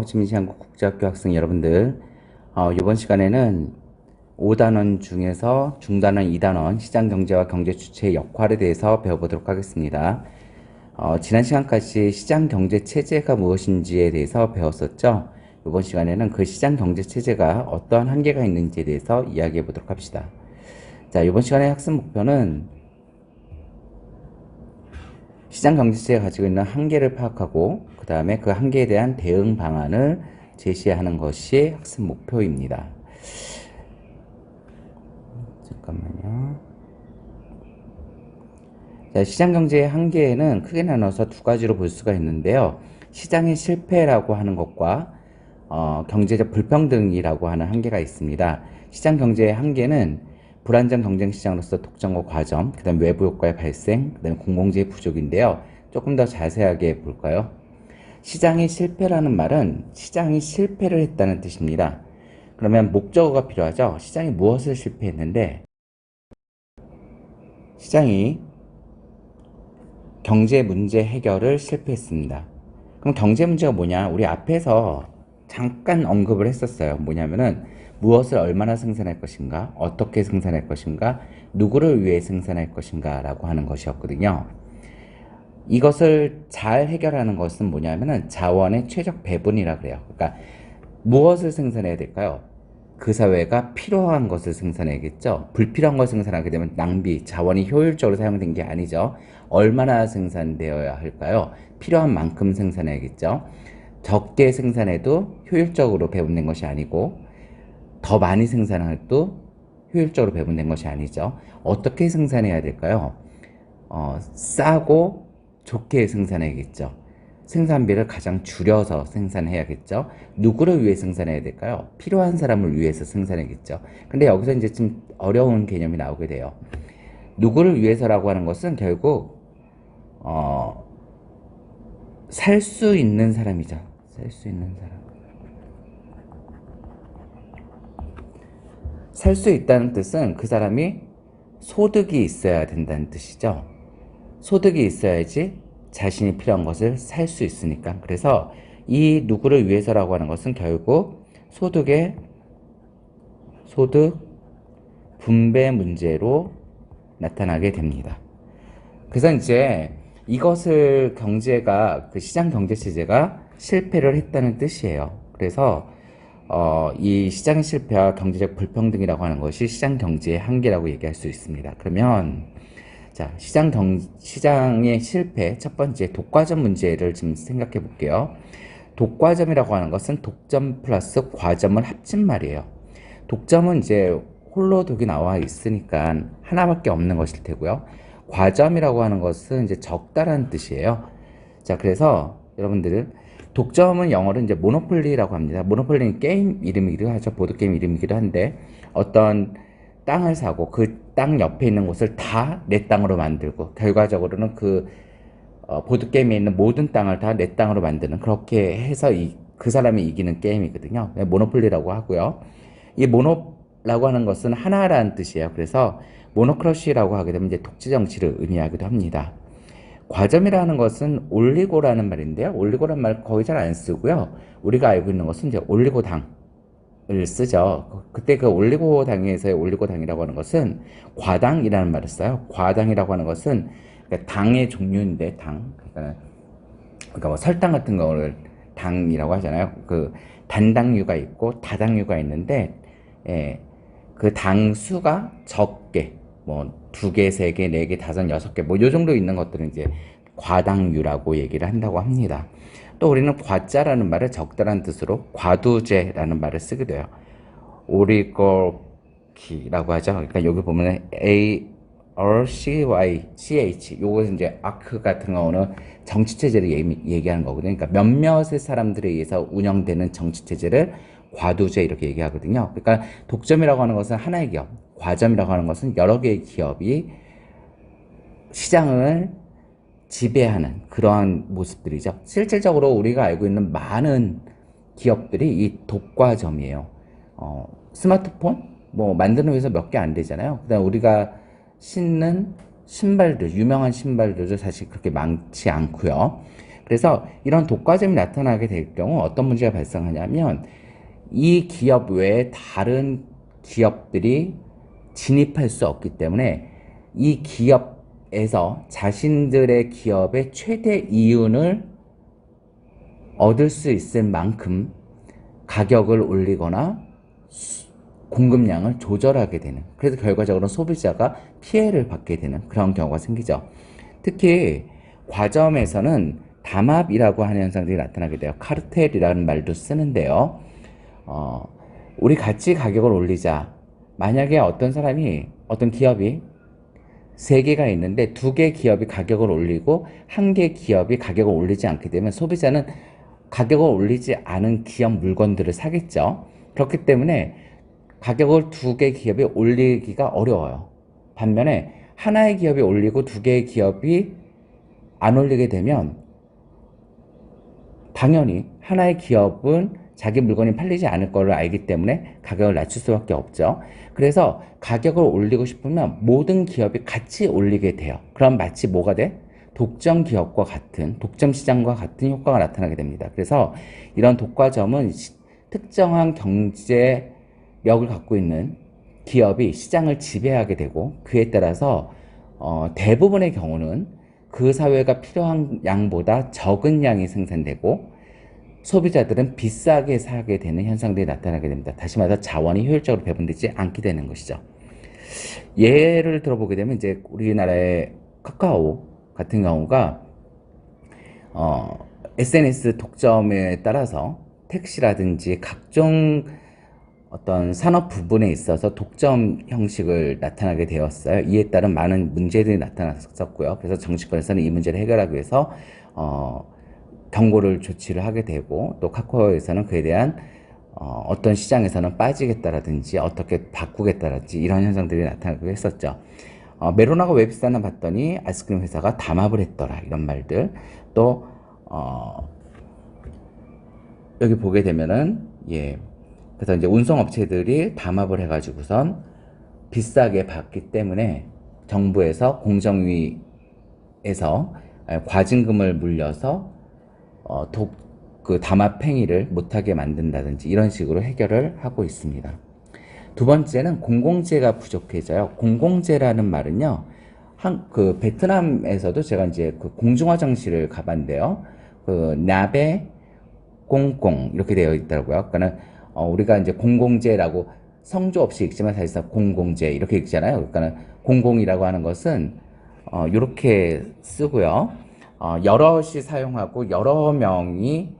지민시한국 국제학교 학생 여러분들, 이번 시간에는 5단원 중에서 중단원 2단원 시장경제와 경제주체의 역할에 대해서 배워보도록 하겠습니다. 지난 시간까지 시장경제체제가 무엇인지에 대해서 배웠었죠. 이번 시간에는 그 시장경제체제가 어떠한 한계가 있는지에 대해서 이야기해 보도록 합시다. 자, 이번 시간의 학습 목표는 시장경제체제가 가지고 있는 한계를 파악하고 그 다음에 그 한계에 대한 대응 방안을 제시하는 것이 학습 목표입니다. 잠깐만요. 자, 시장경제의 한계에는 크게 나눠서 두 가지로 볼 수가 있는데요. 시장의 실패라고 하는 것과 경제적 불평등이라고 하는 한계가 있습니다. 시장경제의 한계는 불안정 경쟁시장으로서 독점과 과점, 그 다음 외부 효과의 발생, 그 다음에 공공재의 부족인데요. 조금 더 자세하게 볼까요? 시장의 실패라는 말은 시장이 실패를 했다는 뜻입니다. 그러면 목적어가 필요하죠. 시장이 무엇을 실패했는데, 시장이 경제 문제 해결을 실패했습니다. 그럼 경제 문제가 뭐냐? 우리 앞에서 잠깐 언급을 했었어요. 뭐냐면은 무엇을 얼마나 생산할 것인가, 어떻게 생산할 것인가, 누구를 위해 생산할 것인가 라고 하는 것이었거든요. 이것을 잘 해결하는 것은 뭐냐면은 자원의 최적 배분이라 그래요. 그러니까 무엇을 생산해야 될까요? 그 사회가 필요한 것을 생산해야겠죠. 불필요한 것을 생산하게 되면 낭비, 자원이 효율적으로 사용된 게 아니죠. 얼마나 생산되어야 할까요? 필요한 만큼 생산해야겠죠. 적게 생산해도 효율적으로 배분된 것이 아니고 더 많이 생산해도 효율적으로 배분된 것이 아니죠. 어떻게 생산해야 될까요? 싸고 좋게 생산해야겠죠. 생산비를 가장 줄여서 생산해야겠죠. 누구를 위해 생산해야 될까요? 필요한 사람을 위해서 생산해야겠죠. 근데 여기서 이제 좀 어려운 개념이 나오게 돼요. 누구를 위해서라고 하는 것은 결국 살 수 있는 사람이죠. 살 수 있는 사람. 살 수 있다는 뜻은 그 사람이 소득이 있어야 된다는 뜻이죠. 소득이 있어야지 자신이 필요한 것을 살 수 있으니까. 그래서 이 누구를 위해서라고 하는 것은 결국 소득 분배 문제로 나타나게 됩니다. 그래서 이제 이것을 경제가, 그 시장 경제 체제가 실패를 했다는 뜻이에요. 그래서 이 시장의 실패와 경제적 불평등이라고 하는 것이 시장 경제의 한계라고 얘기할 수 있습니다. 그러면 자, 시장의 실패, 첫 번째 독과점 문제를 좀 생각해 볼게요. 독과점이라고 하는 것은 독점 플러스 과점을 합친 말이에요. 독점은 이제 홀로 독이 나와 있으니까 하나밖에 없는 것일 테고요. 과점이라고 하는 것은 이제 적다라는 뜻이에요. 자, 그래서 여러분들 독점은 영어로 이제 모노폴리라고 합니다. 모노폴리는 게임 이름이기도 하죠. 보드게임 이름이기도 한데 어떤 땅을 사고 그 땅 옆에 있는 곳을 다 내 땅으로 만들고 결과적으로는 그 보드게임에 있는 모든 땅을 다 내 땅으로 만드는, 그렇게 해서 그 사람이 이기는 게임이거든요. 모노폴리라고 하고요. 이 모노라고 하는 것은 하나라는 뜻이에요. 그래서 모노크러시라고 하게 되면 이제 독재 정치를 의미하기도 합니다. 과점이라는 것은 올리고라는 말인데요. 올리고라는 말 거의 잘 안 쓰고요. 우리가 알고 있는 것은 이제 올리고당을 쓰죠. 그때 그 올리고당에서의 올리고당이라고 하는 것은 과당이라는 말을 써요. 과당이라고 하는 것은 그러니까 당의 종류인데 그러니까 뭐 설탕 같은 거를 당이라고 하잖아요. 그 단당류가 있고 다당류가 있는데, 그 당수가 적게 뭐 2개, 3개, 4개, 5, 6개 뭐 요 정도 있는 것들은 이제 과당류라고 얘기를 한다고 합니다. 또 우리는 과자라는 말을 적다라는 뜻으로 과두제라는 말을 쓰게 돼요. 오리고키라고 하죠. 그러니까 여기 보면 ARCYCH 요것은 이제 아크 같은 경우는 정치체제를 얘기하는 거거든요. 그러니까 몇몇의 사람들에 의해서 운영되는 정치체제를 과두제 이렇게 얘기하거든요. 그러니까 독점이라고 하는 것은 하나의 기업, 과점이라고 하는 것은 여러 개의 기업이 시장을 지배하는 그러한 모습들이죠. 실질적으로 우리가 알고 있는 많은 기업들이 이 독과점이에요. 스마트폰 뭐 만드는 회사 몇 개 안 되잖아요. 그다음 우리가 신는 신발들, 유명한 신발들도 사실 그렇게 많지 않고요. 그래서 이런 독과점이 나타나게 될 경우 어떤 문제가 발생하냐면 이 기업 외에 다른 기업들이 진입할 수 없기 때문에 이 기업에서 자신들의 기업의 최대 이윤을 얻을 수 있을 만큼 가격을 올리거나 공급량을 조절하게 되는, 그래서 결과적으로 소비자가 피해를 받게 되는 그런 경우가 생기죠. 특히 과점에서는 담합이라고 하는 현상들이 나타나게 돼요. 카르텔이라는 말도 쓰는데요. 우리 같이 가격을 올리자. 만약에 어떤 기업이 세 개가 있는데 두 개 기업이 가격을 올리고 한 개 기업이 가격을 올리지 않게 되면 소비자는 가격을 올리지 않은 기업 물건들을 사겠죠. 그렇기 때문에 가격을 두 개 기업이 올리기가 어려워요. 반면에 하나의 기업이 올리고 두 개의 기업이 안 올리게 되면 당연히 하나의 기업은 자기 물건이 팔리지 않을 것을 알기 때문에 가격을 낮출 수밖에 없죠. 그래서 가격을 올리고 싶으면 모든 기업이 같이 올리게 돼요. 그럼 마치 뭐가 돼? 독점 기업과 같은, 독점 시장과 같은 효과가 나타나게 됩니다. 그래서 이런 독과점은 특정한 경제력을 갖고 있는 기업이 시장을 지배하게 되고 그에 따라서 대부분의 경우는 그 사회가 필요한 양보다 적은 양이 생산되고 소비자들은 비싸게 사게 되는 현상들이 나타나게 됩니다. 다시 말해서 자원이 효율적으로 배분되지 않게 되는 것이죠. 예를 들어보게 되면 이제 우리나라의 카카오 같은 경우가 SNS 독점에 따라서 택시라든지 각종 어떤 산업 부분에 있어서 독점 형식을 나타나게 되었어요. 이에 따른 많은 문제들이 나타났었고요. 그래서 정치권에서는 이 문제를 해결하기 위해서 경고를 조치를 하게 되고 또 카카오에서는 그에 대한 어떤 시장에서는 빠지겠다라든지 어떻게 바꾸겠다라든지 이런 현상들이 나타나기도 했었죠. 메로나가 왜 비싸나 봤더니 아이스크림 회사가 담합을 했더라 이런 말들. 또 여기 보게 되면은 그래서 이제 운송업체들이 담합을 해가지고선 비싸게 받기 때문에 정부에서 공정위에서 과징금을 물려서 그 담합 행위를 못하게 만든다든지 이런 식으로 해결을 하고 있습니다. 두 번째는 공공재가 부족해져요. 공공재라는 말은요, 그 베트남에서도 제가 이제 그 공중화장실을 가봤는데요, 그 나베 공공 이렇게 되어 있더라고요. 그러니까는 우리가 이제 공공재라고 성조 없이 읽지만 사실상 공공재 이렇게 읽잖아요. 그러니까는 공공이라고 하는 것은 이렇게 쓰고요. 여럿이 사용하고 여러 명이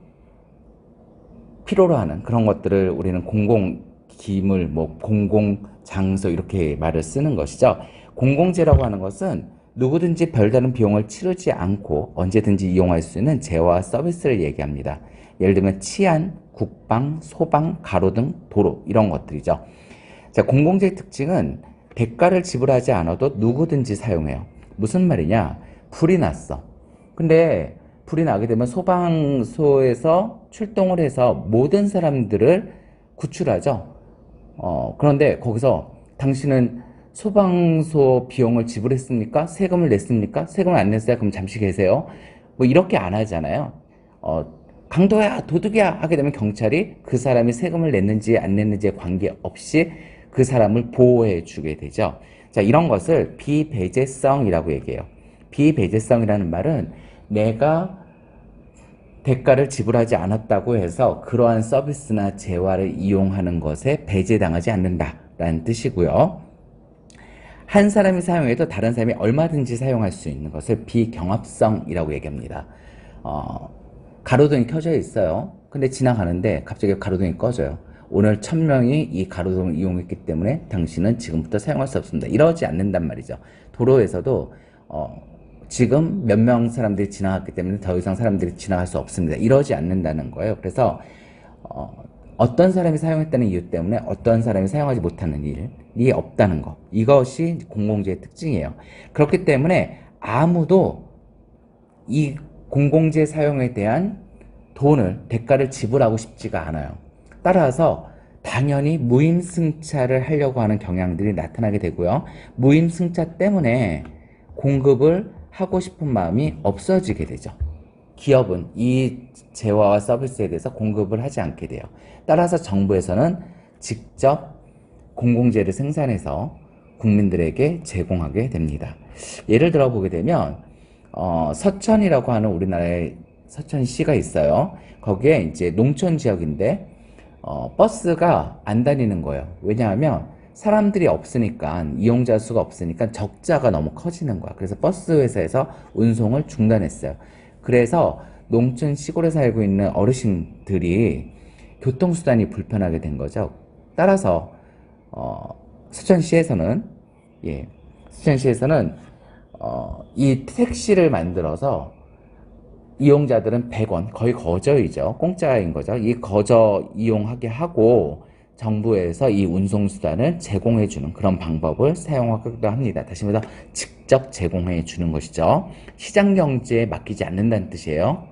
필요로 하는 그런 것들을 우리는 공공기물, 뭐 공공장소 이렇게 말을 쓰는 것이죠. 공공재라고 하는 것은 누구든지 별다른 비용을 치르지 않고 언제든지 이용할 수 있는 재화와 서비스를 얘기합니다. 예를 들면 치안, 국방, 소방, 가로등, 도로 이런 것들이죠. 자, 공공재의 특징은 대가를 지불하지 않아도 누구든지 사용해요. 무슨 말이냐? 불이 났어. 근데 불이 나게 되면 소방서에서 출동을 해서 모든 사람들을 구출하죠. 그런데 거기서 당신은 소방서 비용을 지불했습니까? 세금을 냈습니까? 세금을 안 냈어요? 그럼 잠시 계세요. 뭐 이렇게 안 하잖아요. 강도야, 도둑이야 하게 되면 경찰이 그 사람이 세금을 냈는지 안 냈는지에 관계없이 그 사람을 보호해 주게 되죠. 자, 이런 것을 비배제성이라고 얘기해요. 비배제성이라는 말은 내가 대가를 지불하지 않았다고 해서 그러한 서비스나 재화를 이용하는 것에 배제당하지 않는다라는 뜻이고요. 한 사람이 사용해도 다른 사람이 얼마든지 사용할 수 있는 것을 비경합성이라고 얘기합니다. 가로등이 켜져 있어요. 근데 지나가는데 갑자기 가로등이 꺼져요. 오늘 1000명이 이 가로등을 이용했기 때문에 당신은 지금부터 사용할 수 없습니다. 이러지 않는단 말이죠. 도로에서도 지금 몇 명 사람들이 지나갔기 때문에 더 이상 사람들이 지나갈 수 없습니다. 이러지 않는다는 거예요. 그래서 어떤 사람이 사용했다는 이유 때문에 어떤 사람이 사용하지 못하는 일이 없다는 거. 이것이 공공재의 특징이에요. 그렇기 때문에 아무도 이 공공재 사용에 대한 대가를 지불하고 싶지가 않아요. 따라서 당연히 무임승차를 하려고 하는 경향들이 나타나게 되고요. 무임승차 때문에 공급을 하고 싶은 마음이 없어지게 되죠. 기업은 이 재화와 서비스에 대해서 공급을 하지 않게 돼요. 따라서 정부에서는 직접 공공재를 생산해서 국민들에게 제공하게 됩니다. 예를 들어 보게 되면 서천이라고 하는 우리나라의 서천시가 있어요. 거기에 이제 농촌 지역인데 버스가 안 다니는 거예요. 왜냐하면 사람들이 없으니까, 이용자 수가 없으니까 적자가 너무 커지는 거야. 그래서 버스 회사에서 운송을 중단했어요. 그래서 농촌 시골에 살고 있는 어르신들이 교통수단이 불편하게 된 거죠. 따라서 수천시에서는 예, 수천시에서는 이 택시를 만들어서 이용자들은 100원, 거의 거저이죠. 공짜인 거죠. 이 거저 이용하게 하고 정부에서 이 운송수단을 제공해 주는 그런 방법을 사용하기도 합니다. 다시 말해서 직접 제공해 주는 것이죠. 시장경제에 맡기지 않는다는 뜻이에요.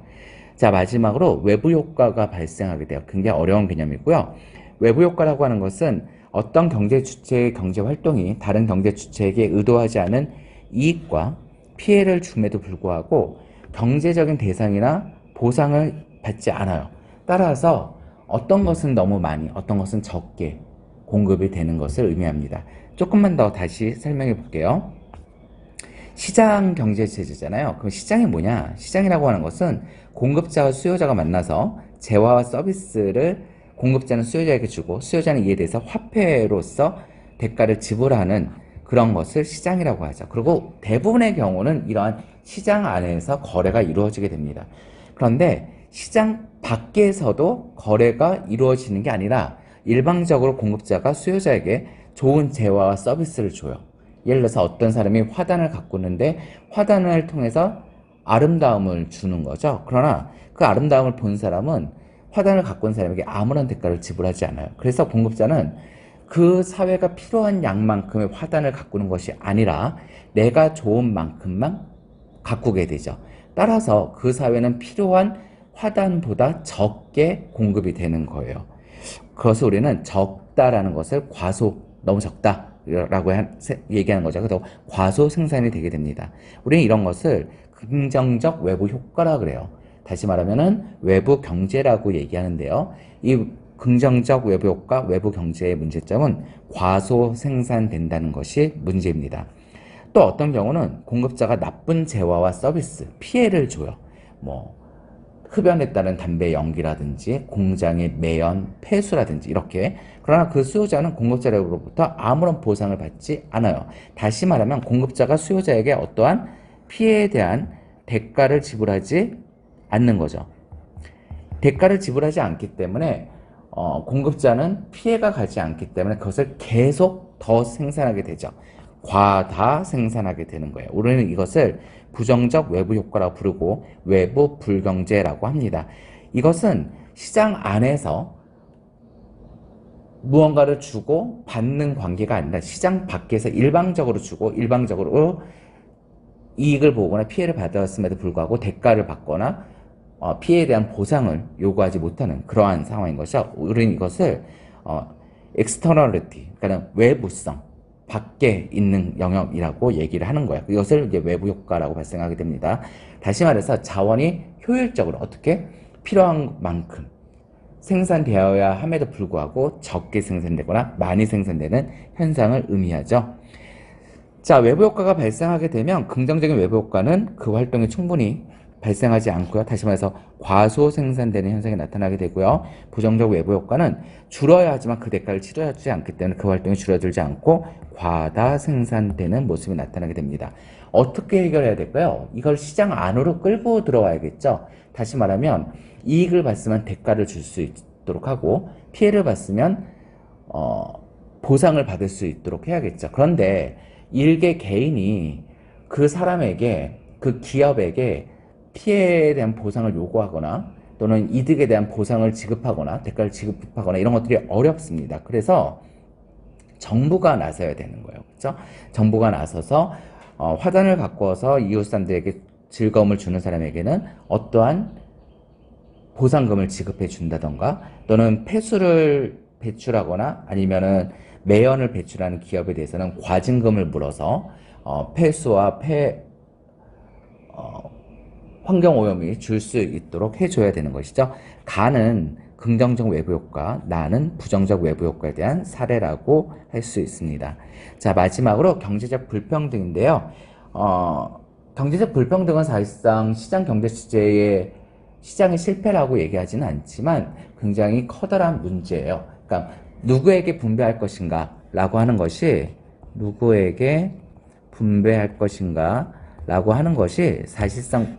자, 마지막으로 외부 효과가 발생하게 돼요. 굉장히 어려운 개념이고요. 외부 효과라고 하는 것은 어떤 경제 주체의 경제 활동이 다른 경제 주체에게 의도하지 않은 이익과 피해를 줌에도 불구하고 경제적인 대상이나 보상을 받지 않아요. 따라서 어떤 것은 너무 많이, 어떤 것은 적게 공급이 되는 것을 의미합니다. 조금만 더 다시 설명해 볼게요. 시장 경제 체제잖아요. 그럼 시장이 뭐냐? 시장이라고 하는 것은 공급자와 수요자가 만나서 재화와 서비스를 공급자는 수요자에게 주고 수요자는 이에 대해서 화폐로서 대가를 지불하는 그런 것을 시장이라고 하죠. 그리고 대부분의 경우는 이러한 시장 안에서 거래가 이루어지게 됩니다. 그런데 시장 밖에서도 거래가 이루어지는 게 아니라 일방적으로 공급자가 수요자에게 좋은 재화와 서비스를 줘요. 예를 들어서 어떤 사람이 화단을 가꾸는데 화단을 통해서 아름다움을 주는 거죠. 그러나 그 아름다움을 본 사람은 화단을 가꾼 사람에게 아무런 대가를 지불하지 않아요. 그래서 공급자는 그 사회가 필요한 양만큼의 화단을 가꾸는 것이 아니라 내가 좋은 만큼만 가꾸게 되죠. 따라서 그 사회는 필요한 화단보다 적게 공급이 되는 거예요. 그것을 우리는 적다라는 것을 과소, 너무 적다 라고 얘기하는 거죠. 그래서 과소 생산이 되게 됩니다. 우리는 이런 것을 긍정적 외부 효과라 그래요. 다시 말하면은 외부 경제라고 얘기하는데요. 이 긍정적 외부 효과, 외부 경제의 문제점은 과소 생산된다는 것이 문제입니다. 또 어떤 경우는 공급자가 나쁜 재화와 서비스, 피해를 줘요. 뭐 흡연에 따른 담배 연기라든지 공장의 매연, 폐수라든지 이렇게. 그러나 그 수요자는 공급자로부터 아무런 보상을 받지 않아요. 다시 말하면 공급자가 수요자에게 어떠한 피해에 대한 대가를 지불하지 않는 거죠. 대가를 지불하지 않기 때문에 공급자는 피해가 가지 않기 때문에 그것을 계속 더 생산하게 되죠. 과다 생산하게 되는 거예요. 우리는 이것을 부정적 외부 효과라고 부르고 외부 불경제라고 합니다. 이것은 시장 안에서 무언가를 주고 받는 관계가 아니라 시장 밖에서 일방적으로 주고 일방적으로 이익을 보거나 피해를 받았음에도 불구하고 대가를 받거나 피해에 대한 보상을 요구하지 못하는 그러한 상황인 것이죠. 우리는 이것을 externality, 그러니까 외부성, 밖에 있는 영역이라고 얘기를 하는 거예요. 이것을 이제 외부 효과라고 발생하게 됩니다. 다시 말해서 자원이 효율적으로 어떻게 필요한 만큼 생산되어야 함에도 불구하고 적게 생산되거나 많이 생산되는 현상을 의미하죠. 자, 외부 효과가 발생하게 되면 긍정적인 외부 효과는 그 활동이 충분히 발생하지 않고요. 다시 말해서 과소 생산되는 현상이 나타나게 되고요. 부정적 외부 효과는 줄어야 하지만 그 대가를 치러주지 않기 때문에 그 활동이 줄어들지 않고 과다 생산되는 모습이 나타나게 됩니다. 어떻게 해결해야 될까요? 이걸 시장 안으로 끌고 들어와야겠죠. 다시 말하면 이익을 봤으면 대가를 줄 수 있도록 하고 피해를 봤으면 보상을 받을 수 있도록 해야겠죠. 그런데 일개 개인이 그 사람에게, 그 기업에게 피해에 대한 보상을 요구하거나 또는 이득에 대한 보상을 지급하거나 대가를 지급하거나 이런 것들이 어렵습니다. 그래서 정부가 나서야 되는 거예요. 그렇죠? 정부가 나서서 화단을 가꾸어서 이웃 사람들에게 즐거움을 주는 사람에게는 어떠한 보상금을 지급해 준다던가 또는 폐수를 배출하거나 아니면은 매연을 배출하는 기업에 대해서는 과징금을 물어서 폐수와 환경오염이 줄 수 있도록 해줘야 되는 것이죠. 가는 긍정적 외부 효과, 나는 부정적 외부 효과에 대한 사례라고 할 수 있습니다. 자, 마지막으로 경제적 불평등인데요. 경제적 불평등은 사실상 시장 경제 체제의 시장의 실패라고 얘기하지는 않지만 굉장히 커다란 문제예요. 그러니까 누구에게 분배할 것인가 라고 하는 것이 누구에게 분배할 것인가 라고 하는 것이 사실상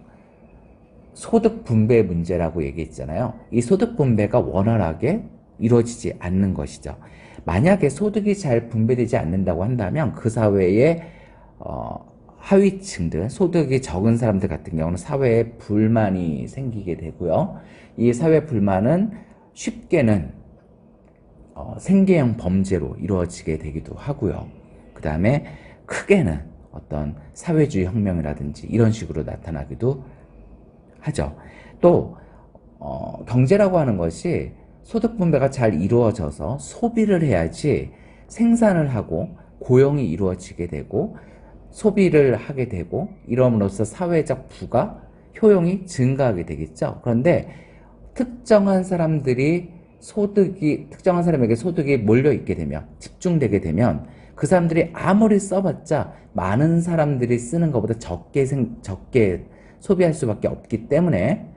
소득 분배 문제라고 얘기했잖아요. 이 소득 분배가 원활하게 이루어지지 않는 것이죠. 만약에 소득이 잘 분배되지 않는다고 한다면 그 사회의 하위층들, 소득이 적은 사람들 같은 경우는 사회에 불만이 생기게 되고요. 이 사회 불만은 쉽게는 생계형 범죄로 이루어지게 되기도 하고요. 그 다음에 크게는 어떤 사회주의 혁명이라든지 이런 식으로 나타나기도 하죠. 또 경제라고 하는 것이 소득 분배가 잘 이루어져서 소비를 해야지 생산을 하고 고용이 이루어지게 되고 소비를 하게 되고 이럼으로써 사회적 부가 효용이 증가하게 되겠죠. 그런데 특정한 사람에게 소득이 몰려 있게 되면, 집중되게 되면 그 사람들이 아무리 써봤자 많은 사람들이 쓰는 것보다 적게 소비할 수밖에 없기 때문에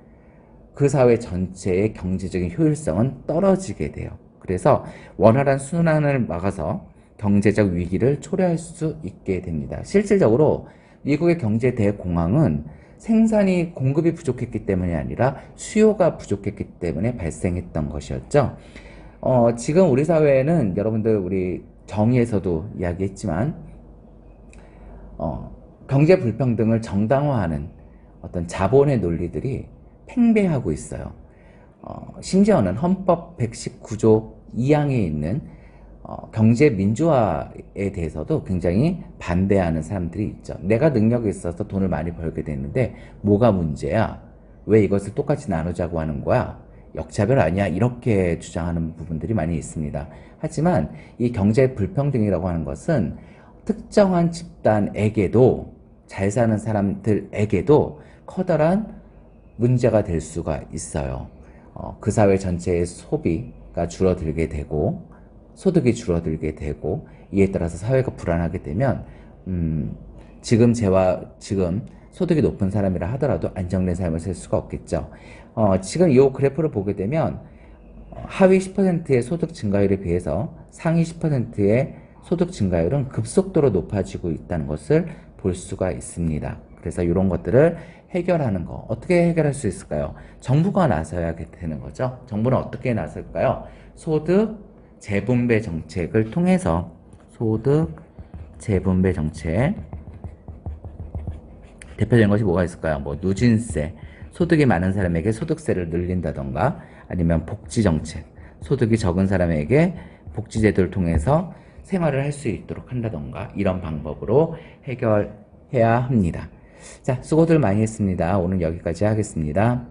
그 사회 전체의 경제적인 효율성은 떨어지게 돼요. 그래서 원활한 순환을 막아서 경제적 위기를 초래할 수 있게 됩니다. 실질적으로 미국의 경제 대공황은 공급이 부족했기 때문이 아니라 수요가 부족했기 때문에 발생했던 것이었죠. 지금 우리 사회에는 여러분들 우리 정의에서도 이야기했지만 경제 불평등을 정당화하는 어떤 자본의 논리들이 팽배하고 있어요. 심지어는 헌법 119조 2항에 있는 경제 민주화에 대해서도 굉장히 반대하는 사람들이 있죠. 내가 능력이 있어서 돈을 많이 벌게 되는데 뭐가 문제야? 왜 이것을 똑같이 나누자고 하는 거야? 역차별 아니야? 이렇게 주장하는 부분들이 많이 있습니다. 하지만 이 경제 불평등이라고 하는 것은 특정한 집단에게도, 잘 사는 사람들에게도 커다란 문제가 될 수가 있어요. 그 사회 전체의 소비가 줄어들게 되고 소득이 줄어들게 되고 이에 따라서 사회가 불안하게 되면 지금 소득이 높은 사람이라 하더라도 안정된 삶을 살 수가 없겠죠. 지금 이 그래프를 보게 되면 하위 10%의 소득 증가율에 비해서 상위 10%의 소득 증가율은 급속도로 높아지고 있다는 것을 볼 수가 있습니다. 그래서 이런 것들을 해결하는 거, 어떻게 해결할 수 있을까요? 정부가 나서야 되는 거죠. 정부는 어떻게 나설까요? 소득 재분배 정책을 통해서 소득 재분배 정책, 대표적인 것이 뭐가 있을까요? 뭐 누진세, 소득이 많은 사람에게 소득세를 늘린다던가, 아니면 복지 정책, 소득이 적은 사람에게 복지 제도를 통해서 생활을 할 수 있도록 한다던가, 이런 방법으로 해결해야 합니다. 자, 수고들 많이 했습니다. 오늘 여기까지 하겠습니다.